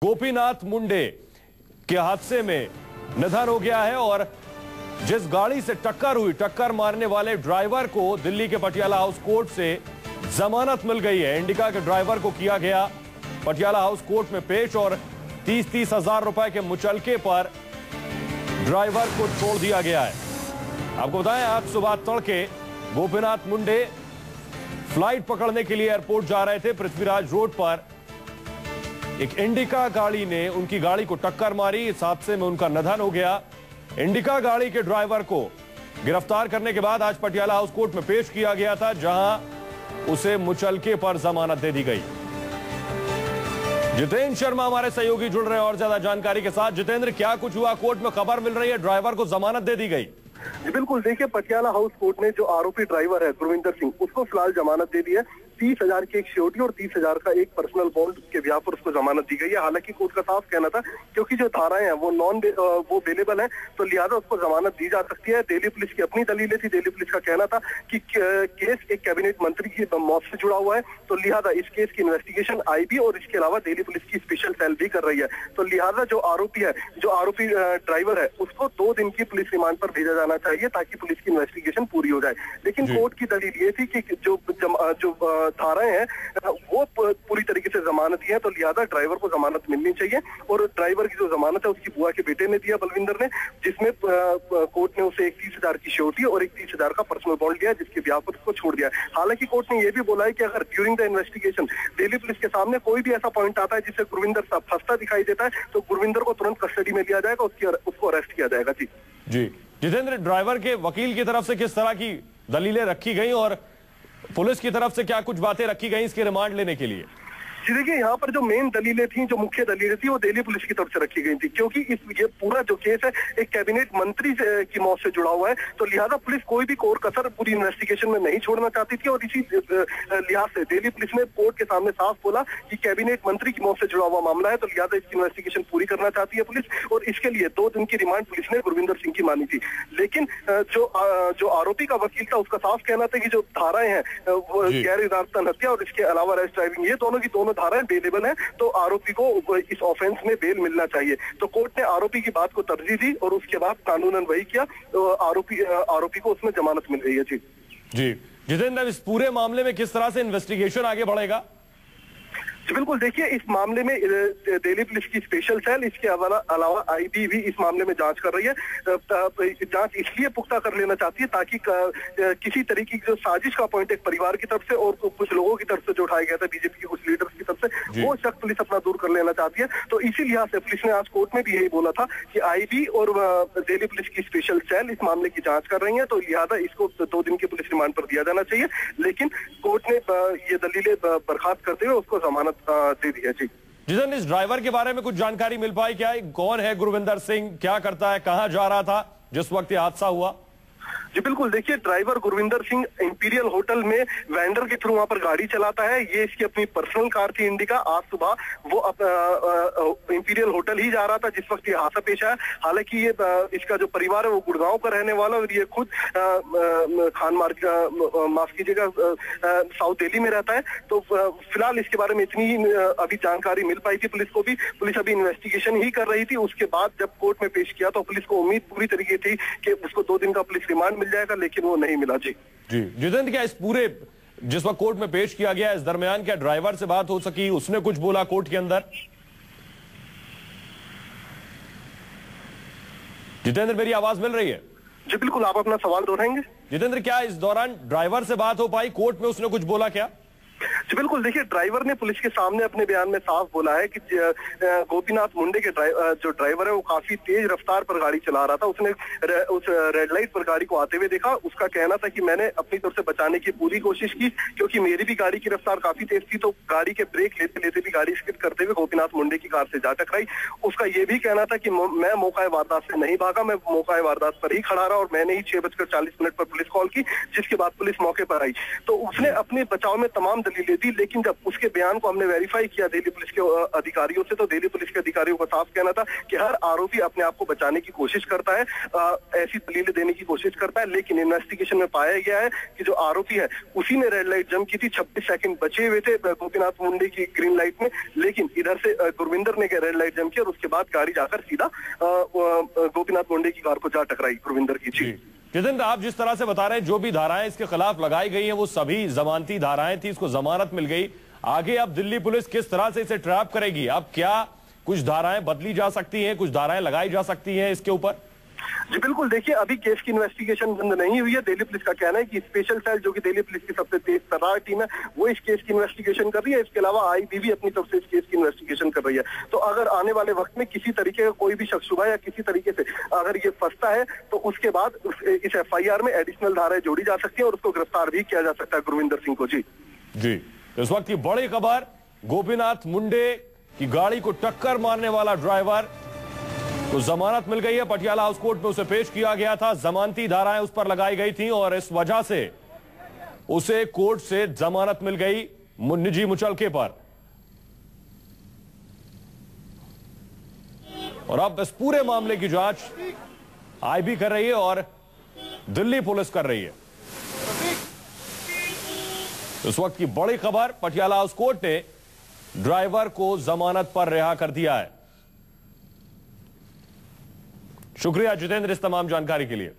गोपीनाथ मुंडे के हादसे में निधन हो गया है और जिस गाड़ी से टक्कर हुई, टक्कर मारने वाले ड्राइवर को दिल्ली के पटियाला हाउस कोर्ट से जमानत मिल गई है। इंडिका के ड्राइवर को किया गया पटियाला हाउस कोर्ट में पेश और 30-30 हजार रुपए के मुचलके पर ड्राइवर को छोड़ दिया गया है। आपको बताएं, आज सुबह तड़के गोपीनाथ मुंडे फ्लाइट पकड़ने के लिए एयरपोर्ट जा रहे थे। पृथ्वीराज रोड पर एक इंडिका गाड़ी ने उनकी गाड़ी को टक्कर मारी। इस हादसे में उनका निधन हो गया। इंडिका गाड़ी के ड्राइवर को गिरफ्तार करने के बाद आज पटियाला हाउस कोर्ट में पेश किया गया था, जहां उसे मुचलके पर जमानत दे दी गई। जितेंद्र शर्मा हमारे सहयोगी जुड़ रहे हैं और ज्यादा जानकारी के साथ। जितेंद्र, क्या कुछ हुआ? कोर्ट में खबर मिल रही है ड्राइवर को जमानत दे दी गई। जी बिल्कुल, देखिए पटियाला हाउस कोर्ट ने जो आरोपी ड्राइवर है गुरविंदर सिंह, उसको फिलहाल जमानत दे दी है। 30,000 की एक सिक्योरिटी और 30,000 का एक पर्सनल बॉन्ड के ब्याह पर उसको जमानत दी गई है। हालांकि कोर्ट का साफ कहना था क्योंकि जो धाराएं हैं वो बेलेबल हैं, तो लिहाजा उसको जमानत दी जा सकती है। दिल्ली पुलिस की अपनी दलीलें थी। दिल्ली पुलिस का कहना था कि केस एक कैबिनेट मंत्री की मौत से जुड़ा हुआ है, तो लिहाजा इस केस की इन्वेस्टिगेशन आईबी और इसके अलावा दिल्ली पुलिस की स्पेशल सेल भी कर रही है। तो लिहाजा जो आरोपी ड्राइवर है, उसको 2 दिन की पुलिस रिमांड पर भेजा जाना चाहिए ताकि पुलिस की इन्वेस्टिगेशन पूरी हो जाए। लेकिन कोर्ट की दलील ये थी कि जो धाराएं हैं वो पूरी तरीके से जमानती है, तो लिहाजा ड्राइवर को जमानत मिलनी चाहिए। और ड्राइवर की जो जमानत है उसकी बुआ के बेटे ने दिया, बलविंदर ने, जिसमें कोर्ट ने उसे 30,000 की सिक्योरिटी और 30,000 का पर्सनल बॉन्ड दिया, जिसके ब्याह पर उसको छोड़ दिया। हालांकि कोर्ट ने यह भी बोला है कि अगर during the investigation Delhi police के सामने कोई भी ऐसा पॉइंट आता है जिससे गुरविंदर फंसता दिखाई देता है, तो गुरविंदर को तुरंत कस्टडी में लिया जाएगा, उसको अरेस्ट किया जाएगा। जी जितेंद्र, ड्राइवर के वकील की तरफ से किस तरह की दलीलें रखी गई और पुलिस की तरफ से क्या कुछ बातें रखी गई इसके रिमांड लेने के लिए? जी देखिए, यहाँ पर जो मेन दलीलें थी, जो मुख्य दलीलें थी, वो दिल्ली पुलिस की तरफ से रखी गई थी क्योंकि ये पूरा जो केस है एक कैबिनेट मंत्री की मौत से जुड़ा हुआ है, तो लिहाजा पुलिस कोई भी कोर कसर पूरी इन्वेस्टिगेशन में नहीं छोड़ना चाहती थी। और इसी लिहाज से दिल्ली पुलिस ने कोर्ट के सामने साफ बोला कि कैबिनेट मंत्री की मौत से जुड़ा हुआ मामला है, तो लिहाजा इसकी इन्वेस्टिगेशन पूरी करना चाहती है पुलिस, और इसके लिए 2 दिन की रिमांड पुलिस ने गुरविंदर सिंह की मानी थी। लेकिन जो आरोपी का वकील था, उसका साफ कहना था कि जो धाराएं हैं गैर इरादतन हत्या और इसके अलावा रैश ड्राइविंग, ये दोनों धाराएं बेलेबल है, तो आरोपी को इस ऑफेंस में बेल मिलना चाहिए। तो कोर्ट ने आरोपी की बात को तरजीह दी और उसके बाद कानूनन वही किया, तो आरोपी को उसमें जमानत मिल रही है। जी जितेंद्र, इस पूरे मामले में किस तरह से इन्वेस्टिगेशन आगे बढ़ेगा? बिल्कुल, देखिए इस मामले में दिल्ली पुलिस की स्पेशल सेल, इसके अलावा आईबी भी इस मामले में जांच कर रही है। जांच इसलिए पुख्ता कर लेना चाहती है ताकि किसी तरीके की जो साजिश का पॉइंट एक परिवार की तरफ से और कुछ लोगों की तरफ से जो उठाया गया था, बीजेपी के कुछ लीडर्स की तरफ से, वो शक पुलिस अपना दूर कर लेना चाहती है। तो इसी लिहाज से पुलिस ने आज कोर्ट में भी यही बोला था कि आईबी और दिल्ली पुलिस की स्पेशल सेल इस मामले की जांच कर रही है, तो लिहाजा इसको 2 दिन की पुलिस रिमांड पर दिया जाना चाहिए। लेकिन कोर्ट ने ये दलीलें बर्खास्त करते हुए उसको जमानत दे दिया। जी जितेंद्र, इस ड्राइवर के बारे में कुछ जानकारी मिल पाई क्या? कौन है गुरविंदर सिंह, क्या करता है, कहां जा रहा था जिस वक्त ये हादसा हुआ? जी बिल्कुल, देखिए driver Gurvinder Singh imperial hotel में वेंडर के थ्रू वहां पर गाड़ी चलाता है। ये इसकी अपनी पर्सनल कार थी इंडिका। आज सुबह वो इंपीरियल होटल ही जा रहा था जिस वक्त ये हादसा पेश आया। हालांकि ये इसका जो परिवार है वो गुड़गांव का रहने वाला और ये खुद माफ कीजिएगा साउथ दिल्ली में रहता है। तो फिलहाल इसके बारे में इतनी अभी जानकारी मिल पाई थी पुलिस को भी। पुलिस अभी इन्वेस्टिगेशन ही कर रही थी। उसके बाद जब कोर्ट में पेश किया तो पुलिस को उम्मीद पूरी तरीके थी कि उसको 2 दिन का पुलिस रिमांड मिल जाएगा, लेकिन वो नहीं मिला। जी जितेंद्र, क्या इस पूरे जिस वक्त कोर्ट में पेश किया गया, इस दरमियान क्या ड्राइवर से बात हो सकी? उसने कुछ बोला कोर्ट के अंदर? जितेंद्र, मेरी आवाज मिल रही है? जी बिल्कुल, आप अपना सवाल दोहराएंगे? जितेंद्र, क्या इस दौरान ड्राइवर से बात हो पाई? कोर्ट में उसने कुछ बोला क्या? जी बिल्कुल, देखिए ड्राइवर ने पुलिस के सामने अपने बयान में साफ बोला है कि गोपीनाथ मुंडे के जो ड्राइवर है वो काफी तेज रफ्तार पर गाड़ी चला रहा था। उसने उस रेड लाइट पर गाड़ी को आते हुए देखा। उसका कहना था कि मैंने अपनी तरफ से बचाने की पूरी कोशिश की क्योंकि मेरी भी गाड़ी की रफ्तार काफी तेज थी, तो गाड़ी के ब्रेक लेते लेते भी गाड़ी स्किड करते हुए गोपीनाथ मुंडे की कार से जा टकराई। उसका ये भी कहना था कि मैं मौका वारदात से नहीं भागा, मैं मौका वारदात पर ही खड़ा रहा और मैंने ही 6:40 पर पुलिस कॉल की, जिसके बाद पुलिस मौके पर आई। तो उसने अपने बचाव में तमाम दलीलें थी, लेकिन जब उसके बयान को हमने वेरीफाई किया दिल्ली पुलिस के अधिकारियों से, तो दिल्ली पुलिस के अधिकारियों का साफ कहना था कि हर आरोपी अपने आप को बचाने की कोशिश करता है, ऐसी दलीलें देने की कोशिश करता है, लेकिन इन्वेस्टिगेशन में पाया गया है कि जो आरोपी है उसी ने रेड लाइट जंप की थी। 26 सेकंड बचे हुए थे गोपीनाथ मुंडे की ग्रीन लाइट में, लेकिन इधर से गुरविंदर ने रेड लाइट जंप किया और उसके बाद गाड़ी जाकर सीधा गोपीनाथ मुंडे की कार को जा टकराई गुरविंदर की। जितेंद्र, आप जिस तरह से बता रहे हैं जो भी धाराएं इसके खिलाफ लगाई गई हैं वो सभी जमानती धाराएं थी, इसको जमानत मिल गई। आगे अब दिल्ली पुलिस किस तरह से इसे ट्रैप करेगी? अब क्या कुछ धाराएं बदली जा सकती हैं, कुछ धाराएं लगाई जा सकती हैं इसके ऊपर? जी बिल्कुल, देखिए अभी केस की इन्वेस्टिगेशन बंद नहीं हुई है। दिल्ली पुलिस का कहना है कि स्पेशल सेल जो कि दिल्ली पुलिस की सबसे तेज तर्रार टीम है वो इस केस की इन्वेस्टिगेशन कर रही है। इसके अलावा आईबी भी अपनी तरफ से इस केस की इन्वेस्टिगेशन कर रही है। तो अगर आने वाले वक्त में किसी तरीके का कोई भी शख्स शुबा या किसी तरीके से अगर ये फंसता है तो उसके बाद इस FIR में एडिशनल धाराएं जोड़ी जा सकती है और उसको गिरफ्तार भी किया जा सकता है गुरविंदर सिंह को। जी तो इस वक्त की बड़ी खबर, गोपीनाथ मुंडे की गाड़ी को टक्कर मारने वाला ड्राइवर तो जमानत मिल गई है। पटियाला हाउस कोर्ट में उसे पेश किया गया था, जमानती धाराएं उस पर लगाई गई थी और इस वजह से उसे कोर्ट से जमानत मिल गई निजी मुचलके पर। और अब इस पूरे मामले की जांच आईबी कर रही है और दिल्ली पुलिस कर रही है। इस वक्त की बड़ी खबर, पटियाला हाउस कोर्ट ने ड्राइवर को जमानत पर रिहा कर दिया है। शुक्रिया जितेंद्र इस तमाम जानकारी के लिए।